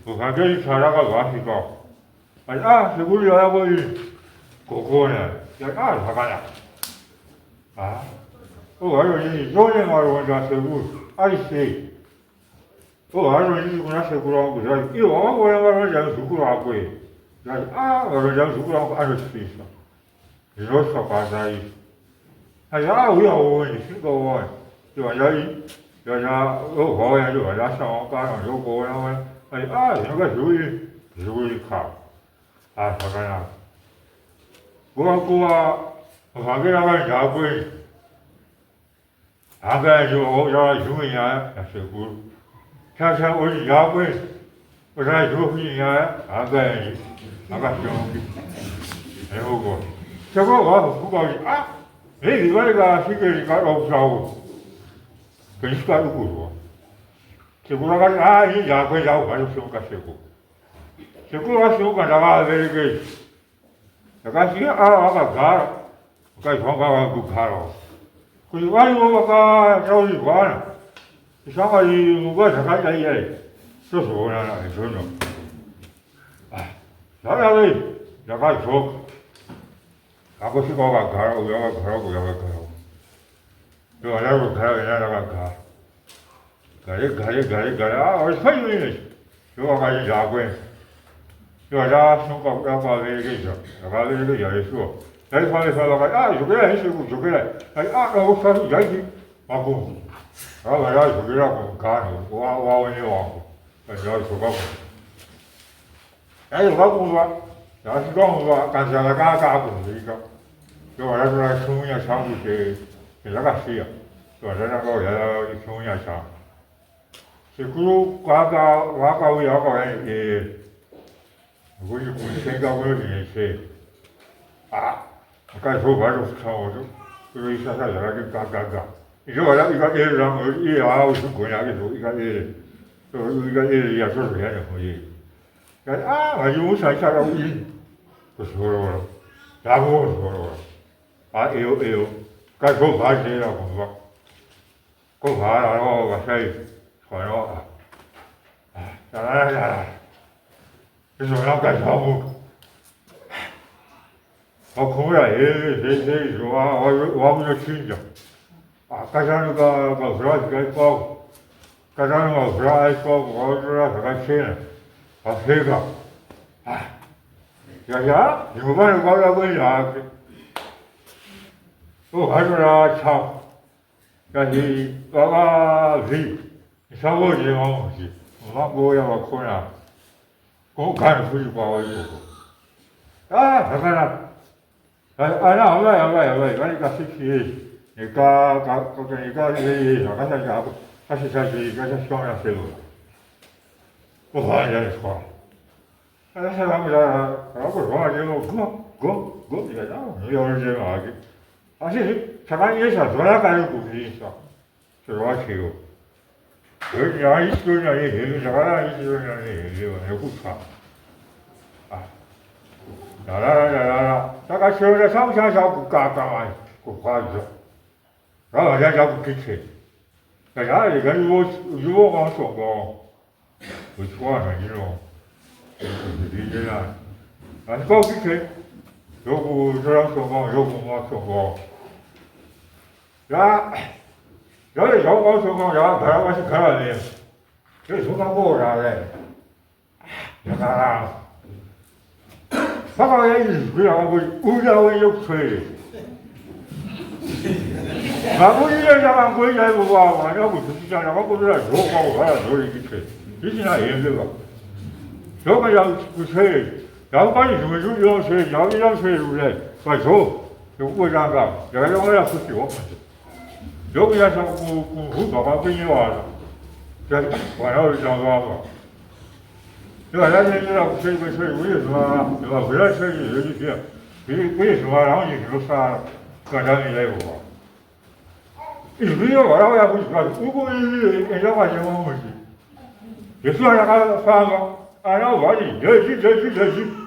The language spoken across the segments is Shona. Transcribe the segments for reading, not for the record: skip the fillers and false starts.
Muvhangeri saraka vasika. Seguri ya boy. Kokona. Sakana. Ayo ni zone maro wanda seguru. I say. Ayo ni kuna seguru wangu zai. Iyo wangu wanga seguru wangu. Zai wanga seguru wangu ano spesa. Zirosa pasai. Uya woni singa woni. Yo yai. Yo ya hoya yo ya sama ka yo ko na. Yoga zuri ka. Sakana. Gua Muvhangeri anga jagwe. Anga yo ya junya ya seguru. Kasa ori jagwe. Ora junya anga jongi. Ehogo. Chego wa fuga Ei, vai lá, fica aí, cara, o salvo. Que isso está no curso. Chegou lá, já foi já, vai o seu cachorro. Chegou lá, seu cachorro, ele que. A gatinha, cara, o cachorro vai do cara. Quando vai o cara, já o iguana. E chama aí, não gosta, vai aí. Só sou, né, isso não. Já ali, já vai jogo. Ako si ko ga gara, uya ga gara. Yo ala ga gara, ina ga gara. Gare. Oi sai ni. Yo ga ji ja gwe. Yo ja su ko ga ve ge jo. Ga ve ge ya su. Dai fa le fa ga, yo ge shi ku jo ge. Ai ga sa ya ji. Ma ko. Ga ya jo ge ra ko ga no. Wa ni wa ko. Ya su ga ko. Ai ga ko wa. Ya si ga wa ka ja ga ko ni ga. Yo ahora no la suya sabe que la hacía. Yo ahora no ya suya sabe. Seguro vaca hoy agora voy tenga uno ni ese. Acá yo varios sábados. Pero esa sala que gaga. Y yo ahora iba a ir y a un coña que yo iba a ir ya solo ya no oye. Ayuda a echar a un pues solo. Ya vos solo. Eu. Cachorro vai ser a coisa. Como vai, ó, vai foi ó. Isso não cachorro. Ó, como é ele, o homem não tinha. Cachorro ga vrati ga fogo. Cachorro ga vrati fogo, vai ser. A fega. Já, eu vou agora vai 하늘아 참, 야이 와가지 사고지 마무지, 뭐야 코나, 고간 부지 봐가지고, 잠깐만, 나 그러니까 식시, 그러니까 이 같이 살지, 같이 시험이나 세고, 뭐 하냐 이거, 사람이라, 그러고 뭐 이거다, 이거 언제 아기. 사실 자간에서 돌아가는 부분이 있어. 是吧？去，人家一个人也行，咱一个人也行，也不差。啊，大家说的上下小不干完，不花着，然后人家不给钱，人家这个如果往说过，不错的这种，理解啊，啊，搞给钱，又不这样说过，又不往说过，然后要往说过，然后看我是看了的，这说他不啥的，你看啊。他搞也是不让我无聊我有吹，那我一天让我回来不吧，晚上不出去让我不知道说话我还要做一个吹，毕竟那也对吧？要不然不吹，要不然什么就要吹，要不然吹出来，快走，就不让干，要不然我要出去我，要不然上不搞完不你娃了，这晚上就上班吧。对吧？人家知道吹不吹，为什么？对吧？回来吹就行，为什么？然后你就啥，干啥没来过？你不要我，我也不知道。如果人家发现我问题，就算让他翻个，按照我的，这，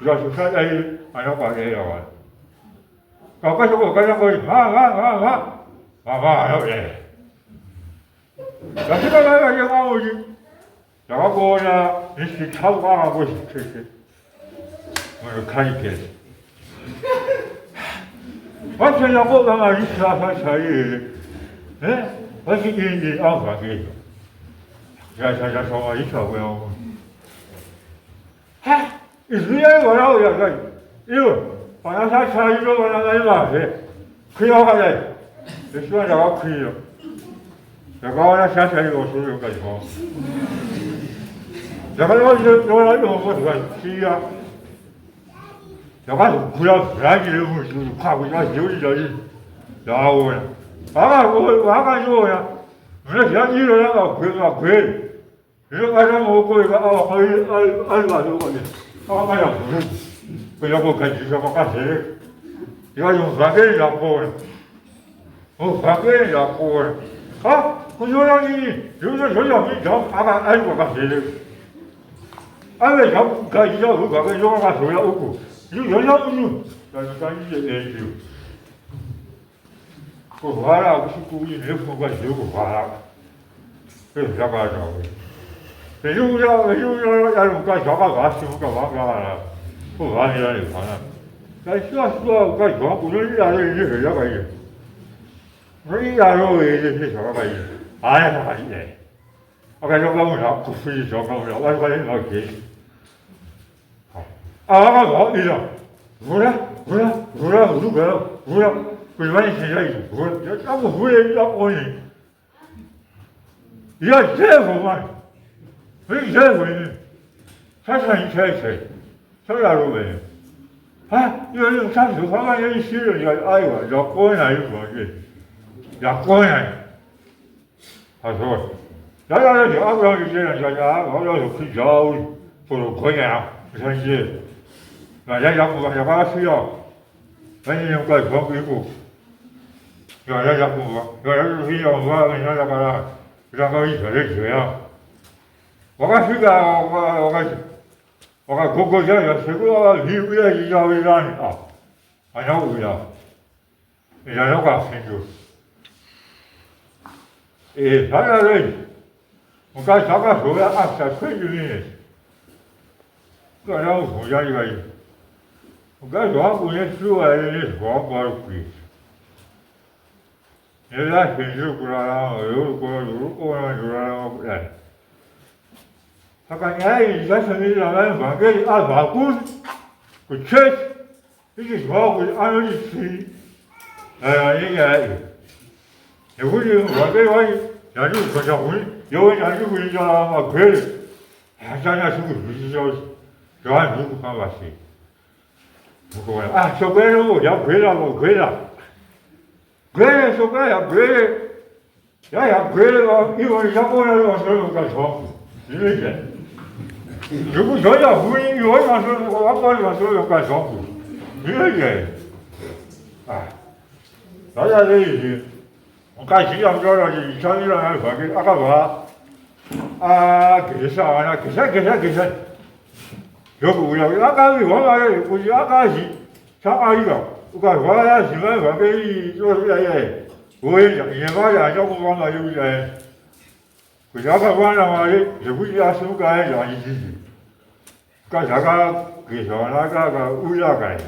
要是啥哎，按照我的要完。搞个什么？搞什么？要来。要是他来个我问题。然后我呢，你去炒瓜我去，我就看一片。我现在我刚刚一吃饭我是给安排给的。想说我一吃不要。一时间我要个，好像他吃一个我那个嘛是，可以好的，就希望这个可以了。这个我想起来一个说有个地方。这个我是个鸡呀，这个不要自然的东西，怕不要就是这里，然后呢，我感觉呀，我想你这两个亏，这个晚上我过一个二把多块钱，我想不要我看你说我干谁？要用饭给人家过的，我饭给人家过的，我就让你就是说要你讲，我干谁的？俺们要干一条路，干个要干手要不，有不有，但是咱一研究，不花了，不是故意没不管就不花了，这是啥搞的？这有要干啥干啥，干嘛了，不花你那里花了，但是干啥不能人家是啥玩意？人家说是啥玩意？哎呀，啥玩意？我感觉我们啥不是啥搞不了，我感觉老给。我搞你了，不了，为什么你现在要不回来要我呢？要这个嘛，没这个呢，他想你才，他哪路没？有啥时候他们有些人要过来有东西，要过来，他说，就不要这样，我要睡觉，不如过来，不相信。人家不把需要，人家用怪光恢复，人家不，人家需要我，人家让我一个人这样。我睡觉，我哥家要睡过，离不了一家为啥呢？俺家不要，人家要干很久。他那人，我刚说了，才20年，这让我回家一个人。我刚说过年之外的双包贵，人家平时不让有让不来。他讲人家生意让俺饭给按法滚，不吃，这个说我按照你吃，人家也不是我给我人家不结婚，有人家就回家嘛亏了，想是不是小事，这还不办法事。不过呀，小鬼子我要亏了，亏了，小鬼要亏了，要亏了，因为小鬼子我说干错，因为这，如果说要不因为我说我管我说干错，因为这，大家这一句， mukadzi yamutaura kuti chamira naye zvake akabva agesa vana gesa ndokuuya kuti akavirwa mari kuti akazi chamarika ukarwara zimai zvake iiiyaiyai woenda nemari achakupa mari kuti aende kuti akawana mari zvekuti asimuka aenda achidzizi mukadzi akageza vana ake akauya akaenda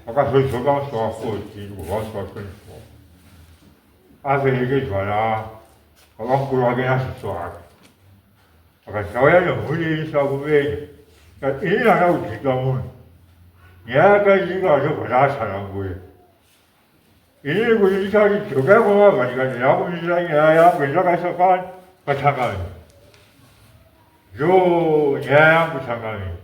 akazodzoka musi wa14 kubva musi wa24 averengedzwa navamukuru vake naziso ake akati ndauya nemhuri kuvenga ini ndada kudzika munhu nyaya yakaitika ndobva ndaatsanangura inini kuti ndichati dzokai kwamabva ndikati ndakumitira nyaya yangu yandakaisa patsangamidzi ndo nyaya yangu tsangamidzi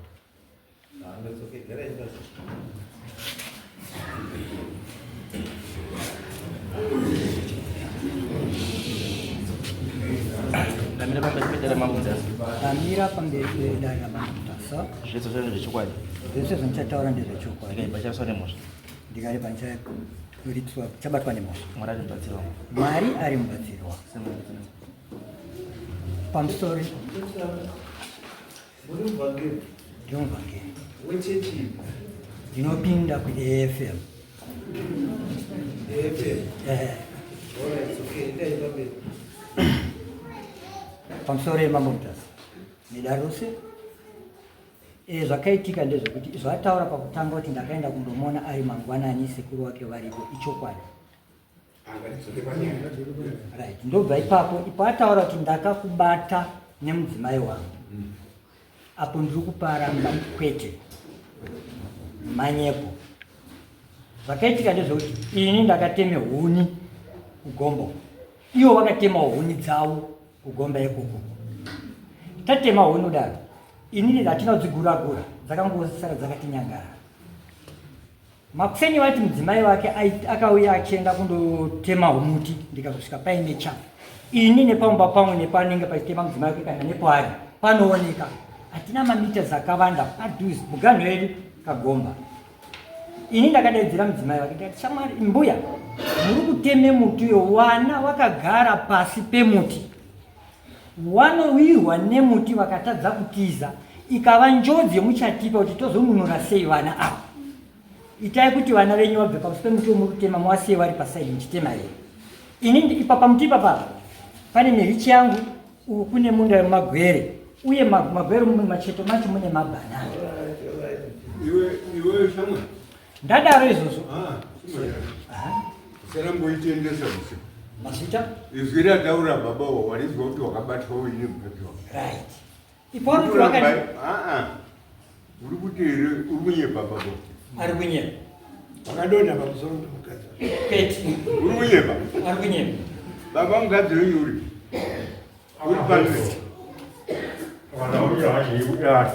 Kamira pamberi pedare Mutasa. Zvese zvazvo zvechokwadi. Zvese zvinchataura ndezvechokwadi. Ndikaibva nemusha. Ndikaripa ndichakuritwa chabatwa nemusha. Mwari ari mubatsiri wangu. Mwari ari mubatsiri wangu. Pamusoro. Muvhangeri. Wechechi. Ndinopinda kuAFM. AFM. Alright, okay. Ndai Pamusoro Mutasa. Nidaruse. Zvakaitika ndezvekuti zvataura pakutanga kuti ndakaenda kundomona ari mangwanani sekuru wake varipo ichokwadi. Right. Ndobva ipapo ataura kuti ndakakubata nemudzimai wangu. Apo ndiri kuparamba kwete. Manyepo. Zvakaitika ndezvekuti ini ndakateme huni kugombo. Iwo wakatema huni dzavo kugomba ikoko. Tatema huni daro. Inini ndatina kudzigura-gura. Dzakangosara dzakati nyangara. Makuseni vati mudzimai wake akauya achienda kundotema humuti ndikasvika paine chapu. Ini nepamumba pamwe nepanenge pachitema mudzimai wake kana nepaari panooneka. Hatina mamita dzakawanda padhuze muganhu wedu kagomba. Ini ndakadaidzira mudzimai wake ndikati shamwari mbuya muri kuteme muti uyo wana wakagara pasi pemuti. Wanowirwa nemuti wakatadza kutiza ikava njodzi yemuchatipa kuti tozonunura sei vana ava. Itai kuti vana venyu vabve pasi pemuti womuri kutema mwasiye vari pasaidi muchitema here. Ini ipa pamuti ipapa pane mirichi yangu kune munda wemagwere uye magwere macheto macho mune mabhanana. Iwe shamwa. Ndadaro izvozvo. Saramboitendesa usiku. Mazita? Izwi rataura baba warizwa kuti wakabatwa uine mukadzi wako. Right. Iporo kuti wakati uri kuti uri kunyepa baba. Ari kunyepa. Wakadonha pamusoro pemukadzi. Peti. Uri kunyepa. Ari kunyepa. Baba mukadzi wenyu uri. Uri panisi. Ndauya hanyi kudare.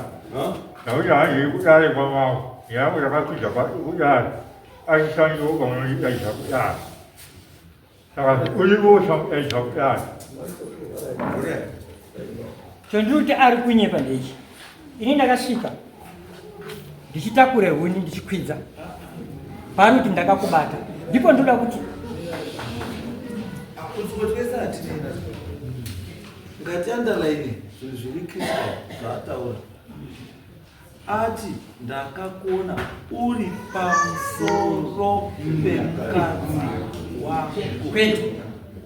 Ndauya hanyi kudare kwamavo. Yangu yakakwidza kudare. Achishandiwo kwamunoitaisa kudare. Saka ulivosa kutaisa kudare. Chandiri kuti ari kunyepa ndeichi. Ini ndakasvika. Ndichitakure huni ndichikwidza. Pari kuti ndakakubata. Ndipo ndoda kuti Kutsotwesa atinena. Ngati underline zviri Kristu zvataura. Ati ndakakona uri pamusoro pemukadzi wako. kwetu.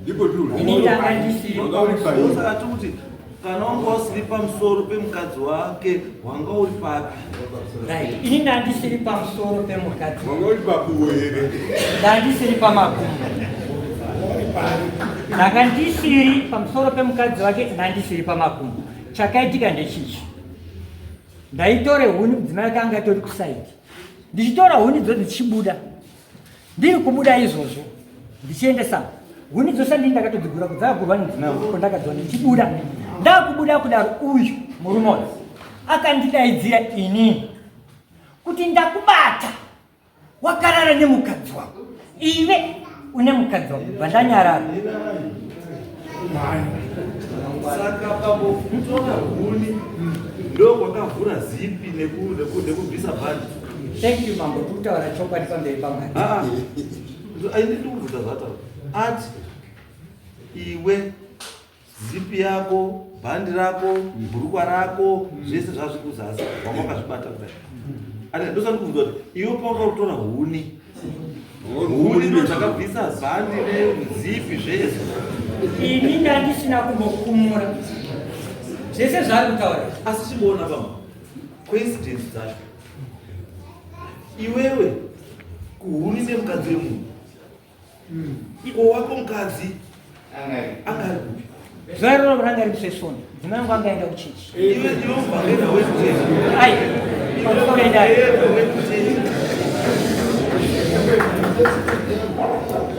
Ndipo tuli. Ini ndakandisiri pamusoro. Saka kuti kana wanga usiri pamusoro pemukadzi wake wanga uri papi? Right. Ini ndandisiri pamusoro pemukadzi. Wanga uri papuwo here. Ndandisiri pamakumbo. Ndakandisiri pamusoro pemukadzi wake ndandisiri pamakumbo. Chakaitika ndechichi. Ndaitore huni mudzimai wake anga atori kusaidi. Ndichitora huni dzo ndichibuda. Ndiri kubuda izvozvo. Ndichiendesa. Huni dzose ndini ndakatodzigura kudzagurwa nemudzimai wangu kwandakadzona ndichibuda. Ndakubuda kudaro uyu murume akandidaidzira inini kuti ndakubata wakarara nemukadzi wako. Iwe une mukadzi wako vandanyarara. Saka pakutora huni ndo kwakavhura zipi nekubvisa bhandi. Thank you mambo kutaura chokwadi pamberi pamwari. Aini ndikubvunza zvataura. ati iwe zipi yako, bhandi rako, bhurukwa rako, zvese zvazvi kuzasi wamakazvibata kudai. Ati ndosati kubvunza kuti iwe paukakutora huni ndo zvakabvisa bhandi nezipi zvese. Ini ndandisina kumbokumura zvese zvari kutaura. Asi chimboona pamwe coincidence dzacho, iwewe kuhuni nemukadzi wemunhu, iko wako mukadzi angari kupi? Zuva iroro ranga riri sesoni, dzimai vangu angaenda kuchechi. Iwe muvhangeri wekuchechi. Ai, pamusoro edare.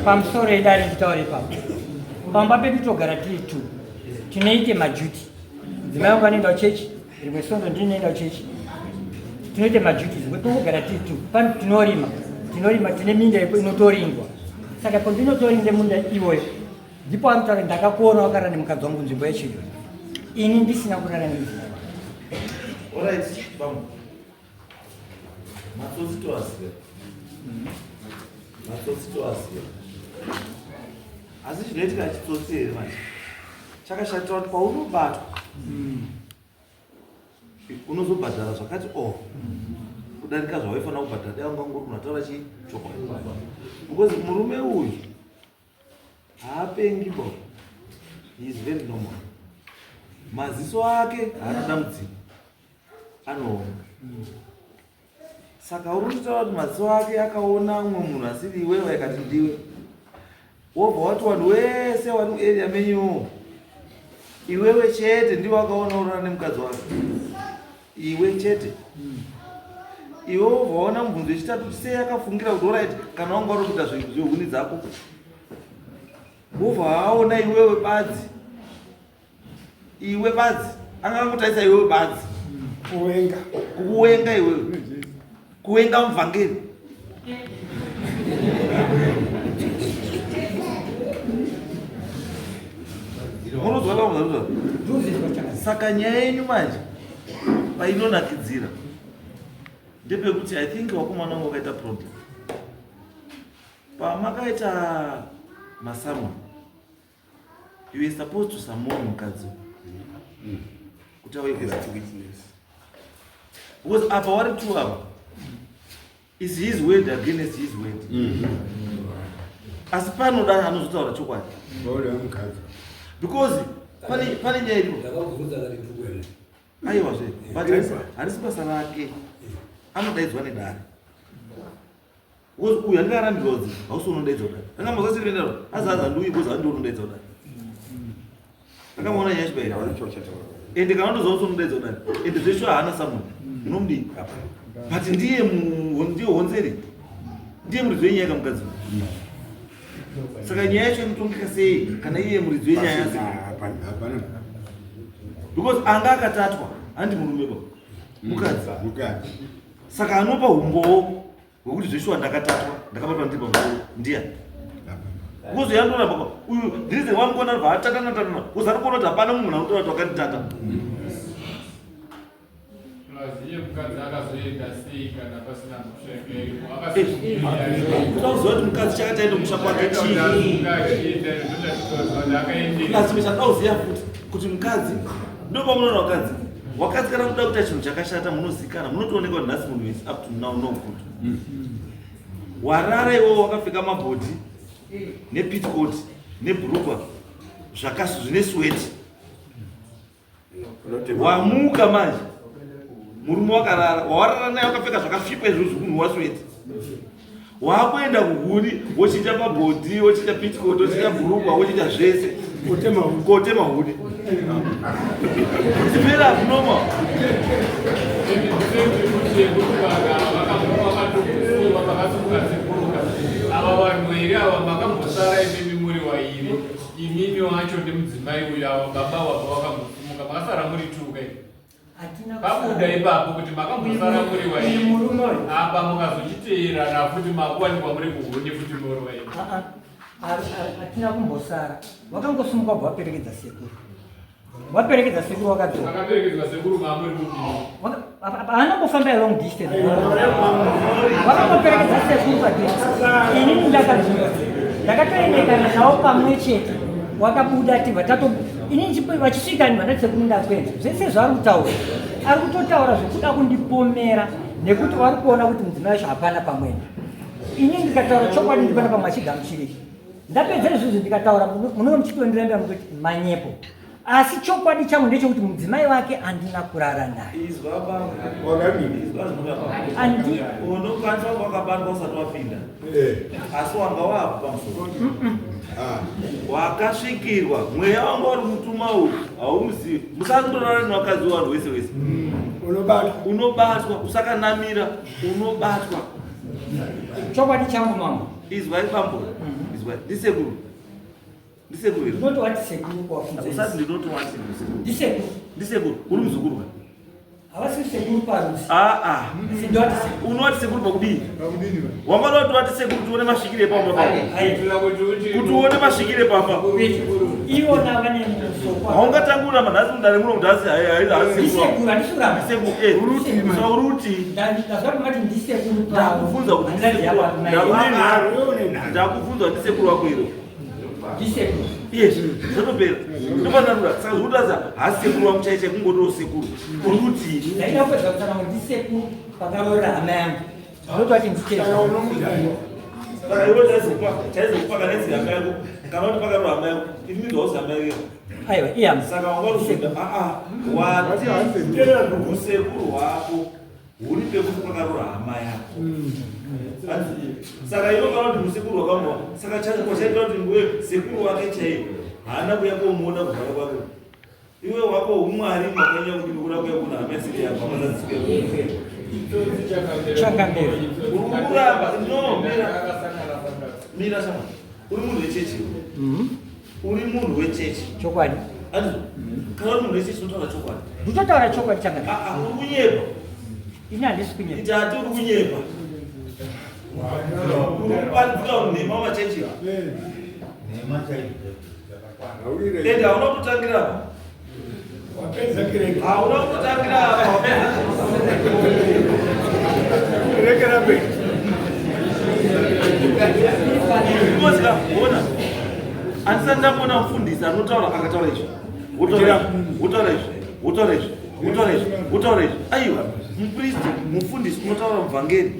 Pamusoro edare nditaure ipapo. Pamba pedu togara tiri tu, tinoite majuti. Dzimai vangu vanoenda kuchechi, rimwe sondo ndini noenda kuchechi. Tinoite majuti, zvimwe tongogara tiri tu. Pano tinorima, tine minda inotoringwa. Saka pandinotorinde munda iwoyo, ndipo anotaura ndakakuona wakarara nemukadzi wangu nzvimbo yechiriro. Ini ndisina kurara nemudzimai wangu. Alright, bam. Matsotsi toasiya. Asi zvinoitika chitsotsi here manje. Chakashatira kuti paunobatwa unozobhadhara zvakati kudarika zvawaifanira kubhadhara. Dai wanga ngori unataura chokwadi. Because murume uyu haapengi bo. He is very normal. Maziso ake haana dambudziko, anoona. Saka urikutaura kuti maziso ake akaona umwe munhu asiri iwewe yakati ndiwe. Wobva wati vanhu wese vari muarea menyu iwewe chete ndiwe wakaona urara nemukadzi wake. Iwe chete. Iwe wobva waona mubvunzo wechitatu kuti sei akafungira kuti orit kana wanga uri kuita zvehuni dzako. Wobva waona iwewe badzi. Iwe badzi. Angangotarisa iwewe badzi. Kuwenga iwewe. Kuwenga muvhangeri. Munozwa pamuzaruzva. Saka nyaya yenyu manje painonakidzira ndepekuti I think wakomana wangu wakaita problem. Pamakaita masamwa, you were supposed to summon mukadzi kuti awegera witness. Because apa wari tu apa is his word against his word. Asi panoda anozotaura chokwadi. Because pane nyaya iripo. Aiwa zve, but harisi basa rake. Anodaidzwa nedare. Uyu angarambirwa kuti hausi unodaidzwa dare. Angambosa chirendero azaza ndui because andi unodaidzwa dare. Akamona nyaya chibaira. Ende kana ndozo unodaidzwa dare. Ende zvesho haana samuni. Unomudini? But ndiye honzeri. Ndiye muridzi wenyaya kamukadzi. Saka nyaya yacho inotongeka sei kana iye muridzi wenyaya yacho? Because anga akatatwa handi murume ba. Mukadzi. Saka anopa umbowo hwekuti zveshuwa ndakatatwa ndakabatwa ndipa ndiya. Kuzo yandona baba uyu ndirize wamukona vatatana tatana kuzari kuona kuti hapana munhu anotora kuti wakanditata. Plaziye mukadzi akazoenda sei kana pasina musheke. Tauziva kuti mukadzi chakataenda mushako wake chii. Lazima chandauziva futi kuti mukadzi ndopamunoona wakadzi. Wakadzi kana kuda kuita chinhu chakashata munozikana munotooneka kuti nhasi munhu is up to now no good. Warara iwewe wakapfeka mabhodhi nepitcoat nebhurukwa zvine sweti. Wamuka manje murume wakarara wawarara naye wakapfeka zvakasvipa izvozvo munhu wasweti. Wakuenda kuhuni wochiita mabhodhi wochiita pitcoat wochiita bhurukwa wochiita zvese kotema huni. It's very abnormal. Ava vanhu here ava makambosara imimi muri wairi, imimi wacho nemudzimai uyu ava baba wabva vakambosimuka makasara muri tuka. Pabuda ipapo kuti makambosara muri wairi apa mukazochiteerana futi makuwanikwa muri kuhuni futi muri wairi. Hatina kumbosara, wakangosimuka wabva waperekedza sekuru. Waperekedza sekuru wakadzoka. Akaperekedzwa sekuru maamuri kudini. Haana kufamba long distance. Wakangoperekedza sekuru padistance. Ini ndakadzoka. ndakatoendekana nawo pamwe chete wakabuda tibva tato inini vachisvika ndivana sekunda kwenza zvese zvaari kutaura ari kutotaura zvekuda kundipomera nekuti vari kuona kuti mudzimai wacho hapana pamwene. Inini ndikataura chokwadi ndipana pamwe achigamuchiriki ndapedza izvozvo ndikataura munenge muchitondirambira mukuti manyepo asi chokwadi changu ndechekuti mudzimai wake handina kurara naye. Unokwanisa wakabatwa usati wapinda asi wanga wapa pamusoro wakasvikirwa mweya wanga uri mutuma uyu haumuzivi. Musandorara nevakadzi vanhu wese wese unobatwa usakanamira unobatwa. Chokwadi changu mama izwai bambo izwai ndisekuru ndisekuru ndinoti wati sekuru kwafunza usati ndinoti wati ndisekuru ndisekuru uri muzukuru ka havasi sekuru parusi sindoti sekuru unoti sekuru pakudini wangaloti wati sekuru tuone masvikire pamba kuti uone masvikire pamba iwona vane musoko haungatangura manhasi mudare muno kuti ndisekuru uruti ndazvakumati ndisekuru ndakufunza kuti ndakufunza kuti ndisekuru wako iro ndisekuru yes zvotopera ndopanarura saka zvokutaza hasi sekuru wangu chaiche kungotiwo sekuru uruti ndaida kupedza kutaura kuti ndisekuru pakarora hama yangu ndototi saka iwe chaizokupa kanenzi hama yako kana kuti pakarora hama yako imidzawozi hama yako aiwa iyama saka wangarusunda wati usekuru wako uri pekuti pakarora hama yako saka iwe kana kuti musekuru wakamwa saka chaita kuti ndiwe sekuru wake chaivo haana kuya komuona kugara kwake iwe wako umwari makanya kuti ndikuda kuya kuna hama yasiri yako amazadzike uramba no mira sama uri munhu wechechi uri munhu wechechi chokwadi kana uri munhu wechechi unotaura chokwadi nditotaura chokwadi changa uri kunyepa ini handisi kunyepa itati uri kunyepa uri kupanduka unema machechi ende hauna kutangira apa hauna kutangira apa ona handisati ndambona mufundisi anotaura akataura izvi wotaura izvi aiwa mupristi mufundisi unotaura muvhangeri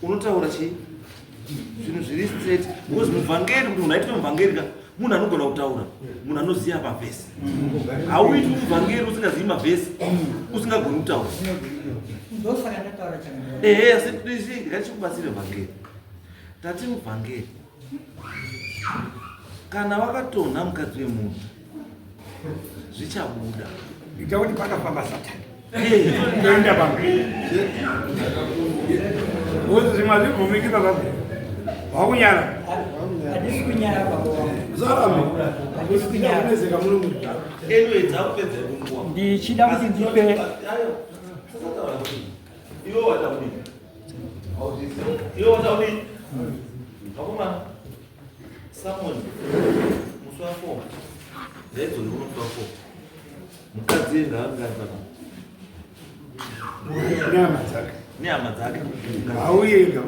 unotaura chii zvinhu zviri straight because muvhangeri kuti munhu aitwe muvhangeri ka munhu anogona kutaura munhu anoziva mavhesi hauiti muvhangeri usingazivi mavhesi usingagoni kutaura asi ndikatichikubatsire vhangeri tati muvhangeri kana wakatonha mukadzi wemunhu zvichabuda itakuti pakafamba satani toenda pamberi uzi zvimwe hazvibvumiki baba wakunyara handisi kunyara zaramenezeka muno ndichida kuti ndipe iwe wataudini akomana samoni musi wafoma ndaidzori kuno musi wafoma mukadzi engaangazaa nehama dzake hauyenga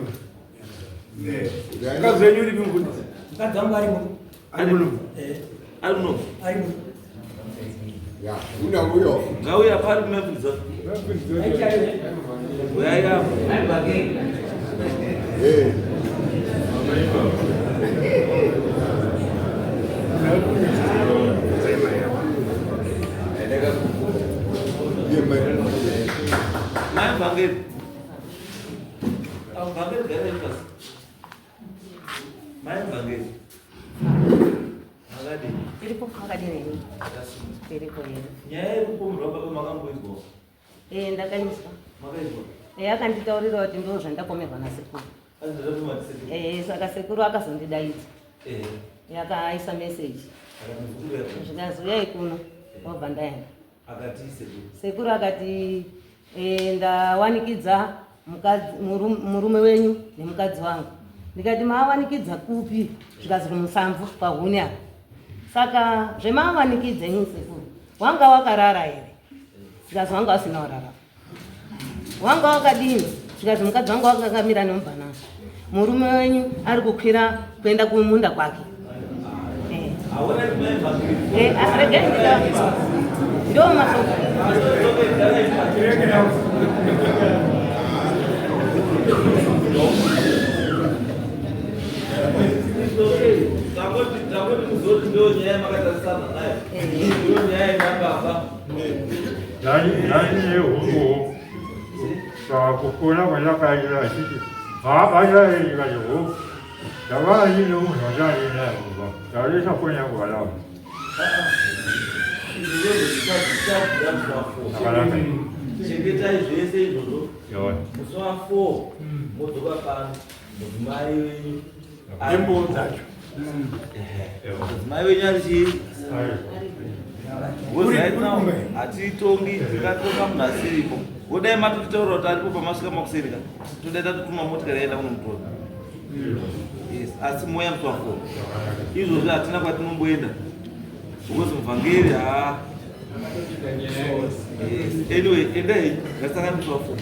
mukadzi wenyu uri mungundisa mukadzi wangu ari muno ari muno ngauya pari kumapiriza uyaya mai vhangeri vhangeri gairaikasi mai vhangeri akadini iripo akadini iripo nyaya yekupomerwa baba makamboizwa ndakaiswa makaizwa akanditaurira kuti ndo zvandapomerwa nasekuru saka sekuru akazondidaidza yakaisa meseji zvikazi uyai kuno wabva ndaenda sekuru akati ndawanikidza murume wenyu nemukadzi wangu. Ndikati maawanikidza kupi? Zvikazi kumusamvu pahuni apa. Saka zvemaawanikidza inyi sekuru, wanga wakarara here? Zvikazi wanga usina kurara. Wanga wakadini? Zvikazi mukadzi wangu wakangamira nemubhanana. murume wenyu ari kukwira kuenda kumunda kwake. Ndio masoko. Nani huko kwa kukuna kwenda kaila sisi baada ya hiyo kajo dawa hii ni unajali na huko tarisha kwenye wala chengeta zvese izvozvo musi wa4 modzoka pano mudzimai wenyu embo dzacho mudzimai wenyu ari chii hatitongi tikatoka munhu asiripo wodai matotitaura kuti aripo pamasvika makusirika todai tatotuma motikari yaenda kuno mutora asi moya musi wa4 izvozvi hatina kwatinomboenda because muvhangeri anyway endai ngasangana musi wa4